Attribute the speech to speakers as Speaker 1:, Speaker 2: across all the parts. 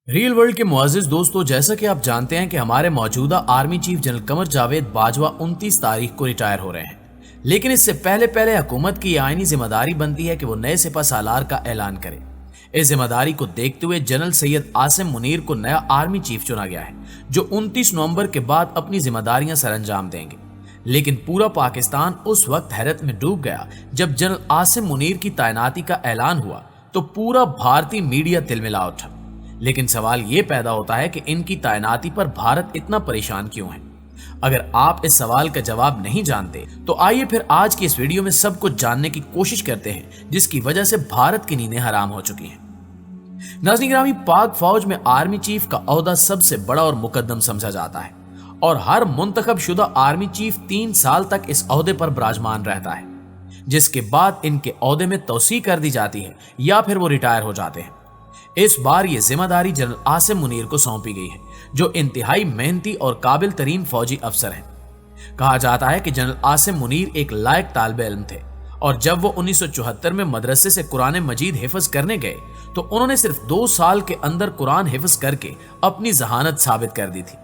Speaker 1: Real world के मुअज़्ज़िज़ दोस्तों, जैसा कि आप जानते हैं कि हमारे मौजूदा army chief general Qamar Javed Bajwa 29 तारीख को रिटायर हो रहे हैं। लेकिन इससे पहले हुकूमत की आईनी जिम्मेदारी बनती है कि वो नए सिपह सालार का ऐलान करे। इस जिम्मेदारी को देखते हुए जनरल सैयद आसिम मुनीर को नया आर्मी चीफ चुना गया है, जो 29 नवंबर के बाद अपनी जिम्मेदारियां सरअंजाम देंगे। लेकिन पूरा पाकिस्तान उस वक्त हैरत में डूब गया जब जनरल आसिम मुनीर की तैनाती का ऐलान हुआ तो पूरा भारतीय मीडिया तिलमिला उठा। लेकिन सवाल ये पैदा होता है कि इनकी तैनाती पर भारत इतना परेशान क्यों है। अगर आप इस सवाल का जवाब नहीं जानते तो आइए फिर आज की इस वीडियो में सब कुछ जानने की कोशिश करते हैं, जिसकी वजह से भारत की नींदें हराम हो चुकी हैं। नाज़रीन गिरामी, पाक फौज में आर्मी चीफ का ओहदा सबसे बड़ा और मुकद्दम समझा जाता है और हर मुंतखब शुदा आर्मी चीफ 3 साल तक इस ओहदे पर विराजमान रहता है, जिसके बाद इनके ओहदे में तौसीह कर दी जाती है या फिर वो रिटायर हो जाते हैं। इस बार ये जिम्मेदारी जनरल आसिम मुनीर को सौंपी गई है, जो इंतहाई मेहनती और काबिल तरीन फौजी अफसर हैं। कहा जाता है कि जनरल आसिम मुनीर एक लायक तालिब इल्म थे और जब वो 1974 में मदरसे से कुरान मजीद हिफ्ज करने गए तो उन्होंने सिर्फ 2 साल के अंदर कुरान हिफ्ज करके अपनी जहानत साबित कर दी थी।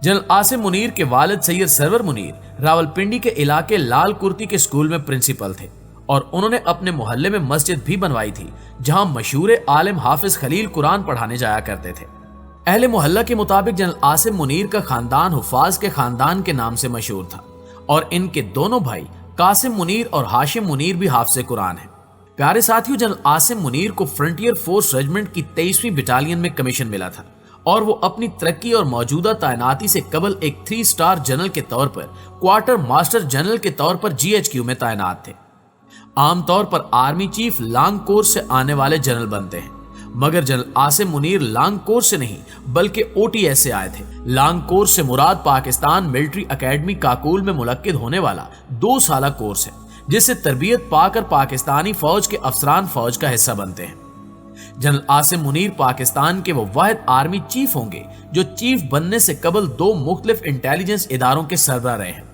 Speaker 1: जनरल आसिम मुनीर के वालिद सैयद सरवर मुनीर रावलपिंडी के इलाके लाल कुर्ती के स्कूल में प्रिंसिपल थे और उन्होंने अपने मोहल्ले में मस्जिद भी बनवाई थी, जहां मशहूर आलिम हाफिज खलील कुरान पढ़ाने जाया करते थे। अहले मोहल्ला के मुताबिक जनरल आसिम मुनीर का खानदान हुफाज के खानदान के नाम से मशहूर था और इनके दोनों भाई कासिम मुनीर और हाशिम मुनीर भी हाफिज कुरान हैं। प्यारे साथियों, जनरल आसिम मुनीर को फ्रंटियर फोर्स रेजिमेंट की 23वीं बटालियन में कमीशन मिला था और वो अपनी तरक्की और मौजूदा तैनाती से कबल एक 3 स्टार जनरल के तौर पर क्वार्टर मास्टर जनरल के तौर पर GHQ में तैनात थे। आमतौर पर आर्मी चीफ लॉन्ग कोर्स से आने वाले जनरल बनते हैं, मगर general Asim Munir long course से नहीं बल्कि OTS से आए थे। लॉन्ग कोर्स से मुराद पाकिस्तान मिलिट्री अकेडमी काकूल में मुनक्किद होने वाला 2 साला कोर्स है, जिससे तरबियत पाकर पाकिस्तानी फौज के अफसरान फौज का हिस्सा बनते हैं। जनरल आसिम मुनीर पाकिस्तान के वो वाहिद आर्मी चीफ होंगे जो चीफ बनने से कबल 2 मुख्तलिफ इंटेलिजेंस इदारों के सरबराह रहे हैं।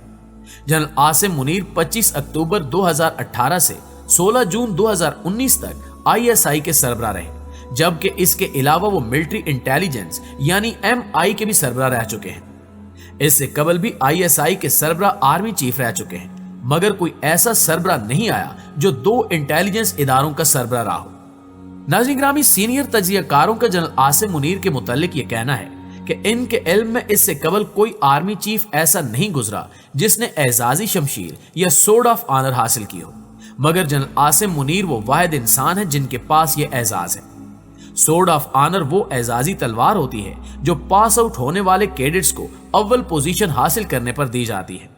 Speaker 1: जनरल आसिम मुनीर 25 अक्टूबर 2018 से 16 जून 2019 तक ISI के सरबराह रहे, जबकि इसके अलावा वो मिलिट्री इंटेलिजेंस यानी MI के भी सरबराह रह चुके हैं। इससे कबल भी ISI के सरबराह आर्मी चीफ रह चुके हैं, मगर कोई ऐसा सरबराह नहीं आया जो 2 इंटेलिजेंस इदारों का सरबराह रहा हो। नाज़रीन गिरामी, सीनियर तज्जियाकारों का जनरल आसिम मुनीर के मुतालिक ये कहना है कि इनके इल्म में इससे कबल कोई आर्मी चीफ ऐसा नहीं गुजरा जिसने एजाजी शमशीर या सोर्ड ऑफ ऑनर हासिल की हो, मगर जनरल आसिम मुनीर वो वाहिद इंसान है जिनके पास ये एजाज है। सोर्ड ऑफ ऑनर वो एजाजी तलवार होती है जो पास आउट होने वाले कैडेट्स को अव्वल पोजीशन हासिल करने पर दी जाती है।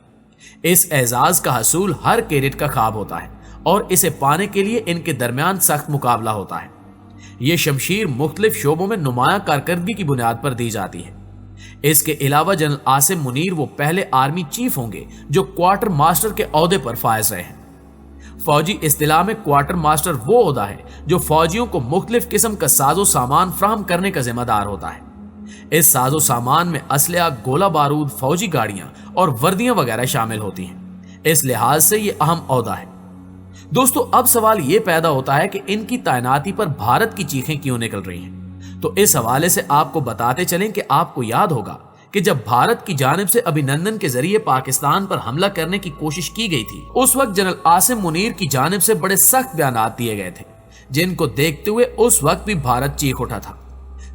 Speaker 1: इस एजाज का हसूल हर कैडेट का ख्वाब होता है और इसे पाने के लिए इनके दरमियान सख्त मुकाबला होता है। ये शमशीर मुख्तलिफ शोबों में नुमाया कारकर्दगी की बुनियाद पर दी जाती है। इसके अलावा जनरल आसिम मुनीर वो पहले आर्मी चीफ होंगे जो क्वार्टर मास्टर के ओहदे पर फायज रहे हैं। फौजी इस्तिलाह में क्वार्टर मास्टर वो ओहदा है जो फौजियों को मुख्तलिफ किस्म का साजो सामान फ्राहम करने का जिम्मेदार होता है। इस साजो सामान में असलहा, गोला बारूद, फौजी गाड़ियां और वर्दियां वगैरह शामिल होती हैं। इस लिहाज से ये अहम ओहदा है। दोस्तों, अब सवाल ये पैदा होता है कि इनकी तैनाती पर भारत की चीखें क्यों निकल रही हैं। तो इस हवाले से आपको बताते चलें कि आपको याद होगा कि जब भारत की जानिब से अभिनंदन के जरिए पाकिस्तान पर हमला करने की कोशिश की गई थी, उस वक्त जनरल आसिम मुनीर की जानिब से बड़े सख्त बयान दिए गए थे, जिनको देखते हुए उस वक्त भी भारत चीख उठा था।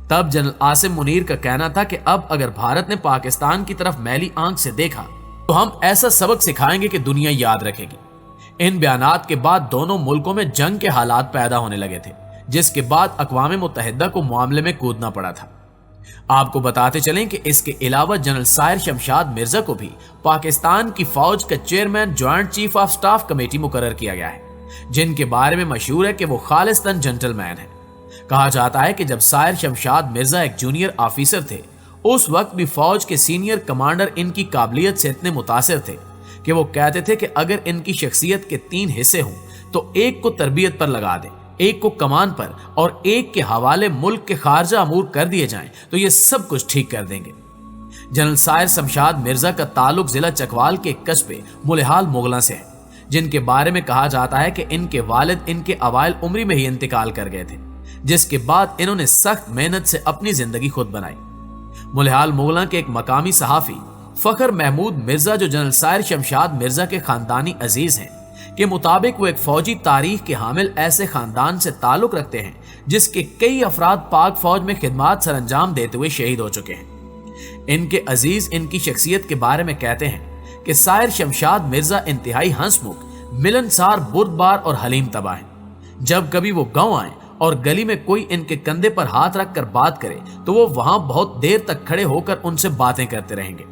Speaker 1: तब जनरल आसिम मुनीर का कहना था कि अब अगर भारत ने पाकिस्तान की तरफ मैली आंख से देखा तो हम ऐसा सबक सिखाएंगे कि दुनिया याद रखेगी। इन बयानात के बाद दोनों मुल्कों में जंग के हालात पैदा होने लगे थे, जिसके बाद अक़वाम मुत्तहिदा को मामले में कूदना पड़ा था। आपको बताते चलें कि इसके अलावा जनरल साहिर शमशाद मिर्जा को भी पाकिस्तान की फौज का chairman joint chief of staff committee मुकर्रर किया गया है, जिनके बारे में मशहूर है कि वो खालिस्तन जेंटलमैन है। कहा जाता है कि जब साहिर शमशाद मिर्जा एक जूनियर ऑफिसर थे, उस वक्त भी फौज के सीनियर कमांडर इनकी काबिलियत से इतने मुतासिर थे कि वो कहते थे कि अगर इनकी शख्सियत के 3 हिस्से हों तो एक को तरबियत पर लगा दें, एक को कमान पर और एक के हवाले मुल्क के खारजा अमूर कर दिए जाएं तो ये सब कुछ ठीक कर देंगे। जनरल साहिर शमशाद मिर्जा का ताल्लुक जिला चकवाल के एक कस्बे मुलेहाल मुगला से है, जिनके बारे में कहा जाता है कि इनके वालिद इनके अवाइल उम्री में ही इंतकाल कर गए थे। जिसके बाद इन्होंने सख्त मेहनत से अपनी जिंदगी खुद बनाई। मुल्हाल मुगला के एक मकामी सहाफी फखर महमूद मिर्जा, जो जनरल साहिर शमशाद मिर्जा के खानदानी अजीज हैं, के मुताबिक वो एक फौजी तारीख के हामिल ऐसे खानदान से ताल्लुक रखते हैं जिसके कई अफराद पाक फौज में खिदमात सरअंजाम देते हुए शहीद हो चुके हैं। इनके अजीज इनकी शख्सियत के बारे में कहते हैं कि साहिर शमशाद मिर्जा इंतहाई हंसमुख, मिलनसार, बुर्दबार और हलीम तबा हैं। जब कभी वो गांव आए और गली में कोई इनके कंधे पर हाथ रखकर बात करे तो वो वहां बहुत देर तक खड़े होकर उनसे बातें करते रहेंगे।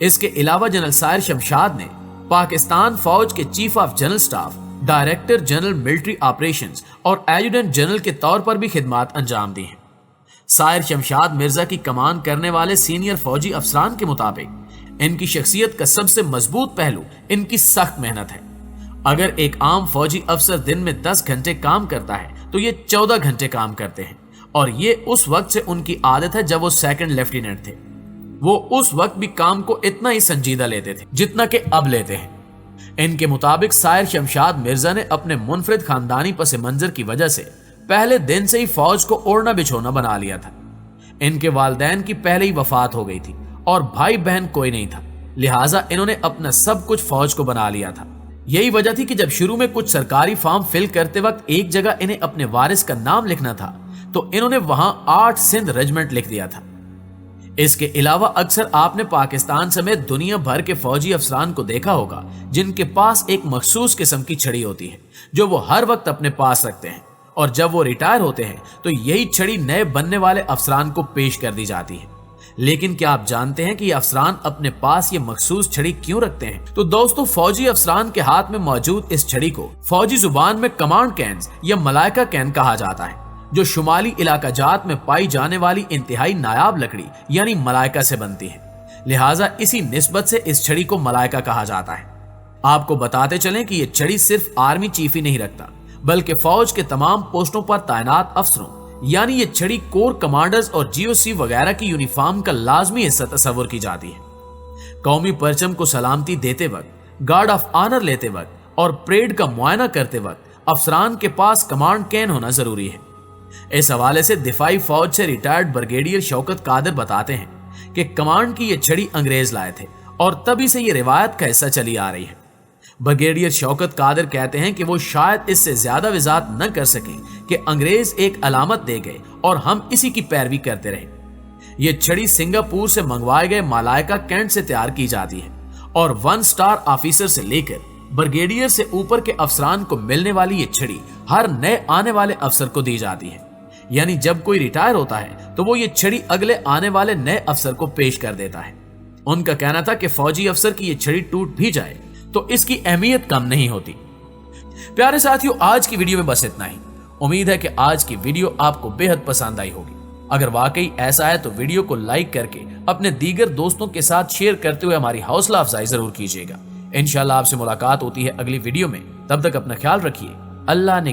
Speaker 1: इसके अलावा जनरल साहिर शमशाद ने पाकिस्तान फौज के chief of general staff, director general military operations और एजुडेंट जनरल के तौर पर भी खिदमात अंजाम दी हैं। साहिर शमशाद मिर्जा की कमान करने वाले सीनियर फौजी अफसरान के मुताबिक इनकी शख्सियत का सबसे मजबूत पहलू इनकी सख्त मेहनत है। अगर एक आम फौजी अफसर दिन में 10 घंटे काम करता है तो ये 14 घंटे काम करते हैं, और ये उस वक्त से उनकी आदत है जब वो सेकंड लेफ्टिनेंट थे। वो उस वक्त भी काम को इतना ही संजीदा लेते थे जितना कि अब लेते हैं। इनके मुताबिक साहिर शमशाद मिर्जा ने अपने मुनफरिद खानदानी पस मंजर की वजह से पहले दिन से ही फौज को ओढ़ना बिछोना बना लिया था। इनके वालिदैन की पहले ही वफात हो गई थी और भाई बहन कोई नहीं था, लिहाजा इन्होंने अपना सब कुछ फौज को बना लिया था। यही वजह थी कि जब शुरू में कुछ सरकारी फॉर्म फिल करते वक्त एक जगह इन्हें अपने वारिस का नाम लिखना था तो इन्होंने वहां 8 सिंध रेजिमेंट लिख दिया था। इसके अलावा अक्सर आपने पाकिस्तान समेत दुनिया भर के फौजी अफसरान को देखा होगा जिनके पास एक मखसूस किस्म की छड़ी होती है जो वो हर वक्त अपने पास रखते हैं, और जब वो रिटायर होते हैं तो यही छड़ी नए बनने वाले अफसरान को पेश कर दी जाती है। लेकिन क्या आप जानते हैं कि ये अफसरान अपने पास ये मखसूस छड़ी क्यों रखते हैं? तो दोस्तों, फौजी अफसरान के हाथ में मौजूद इस छड़ी को फौजी जुबान में कमांड कैन्स या मलाइका कैन कहा जाता है, जो शुमाली इलाका जात में पाई जाने वाली इंतहाई नायाब लकड़ी यानी मलाइका से बनती है। लिहाजा इसी निस्बत से इस छड़ी को मलाइका कहा जाता है। आपको बताते चलें कि ये छड़ी सिर्फ आर्मी चीफ ही नहीं रखता, बल्कि फौज के तमाम पोस्टों पर तैनात अफसरों यानी ये छड़ी कोर कमांडर्स और जीओसी वगैरह की यूनिफॉर्म का लाजमी हिस्सा तस्वर की जाती है। कौमी परचम को सलामती देते वक्त, गार्ड ऑफ ऑनर लेते वक्त और परेड का मुआयना करते वक्त अफसरान के पास कमांड कैन होना जरूरी है। इस हवाले से दिफाई फौज से रिटायर्ड ब्रिगेडियर शौकत कादर बताते हैं कि कमांड की ये छड़ी अंग्रेज लाए थे और तभी से ये रिवायत का हिस्सा चली आ रही है। ब्रिगेडियर शौकत कादर कहते हैं कि वो शायद इससे ज्यादा वजाहत न कर सके कि अंग्रेज एक अलामत दे गए और हम इसी की पैरवी करते रहे। ये छड़ी सिंगापुर से मंगवाए गए मलाइका कैंट से तैयार की जाती है और 1 स्टार ऑफिसर से लेकर ब्रिगेडियर से ऊपर के अफसरान को मिलने वाली ये छड़ी हर नए आने वाले अफसर को दी जाती है। यानी जब कोई रिटायर होता है तो वो ये छड़ी अगले आने वाले नए अफसर को पेश कर देता है। उनका कहना था कि फौजी अफसर की ये छड़ी टूट भी जाए तो इसकी अहमियत कम नहीं होती। प्यारे साथियों, आज की वीडियो में बस इतना ही। उम्मीद है कि आज की वीडियो आपको बेहद पसंद आई होगी। अगर वाकई ऐसा है तो वीडियो को लाइक करके अपने दीगर दोस्तों के साथ शेयर करते हुए हमारी हौसला अफजाई जरूर कीजिएगा। इंशाल्लाह आपसे मुलाकात होती है अगली वीडियो में। तब तक अपना ख्याल रखिए। अल्लाह ने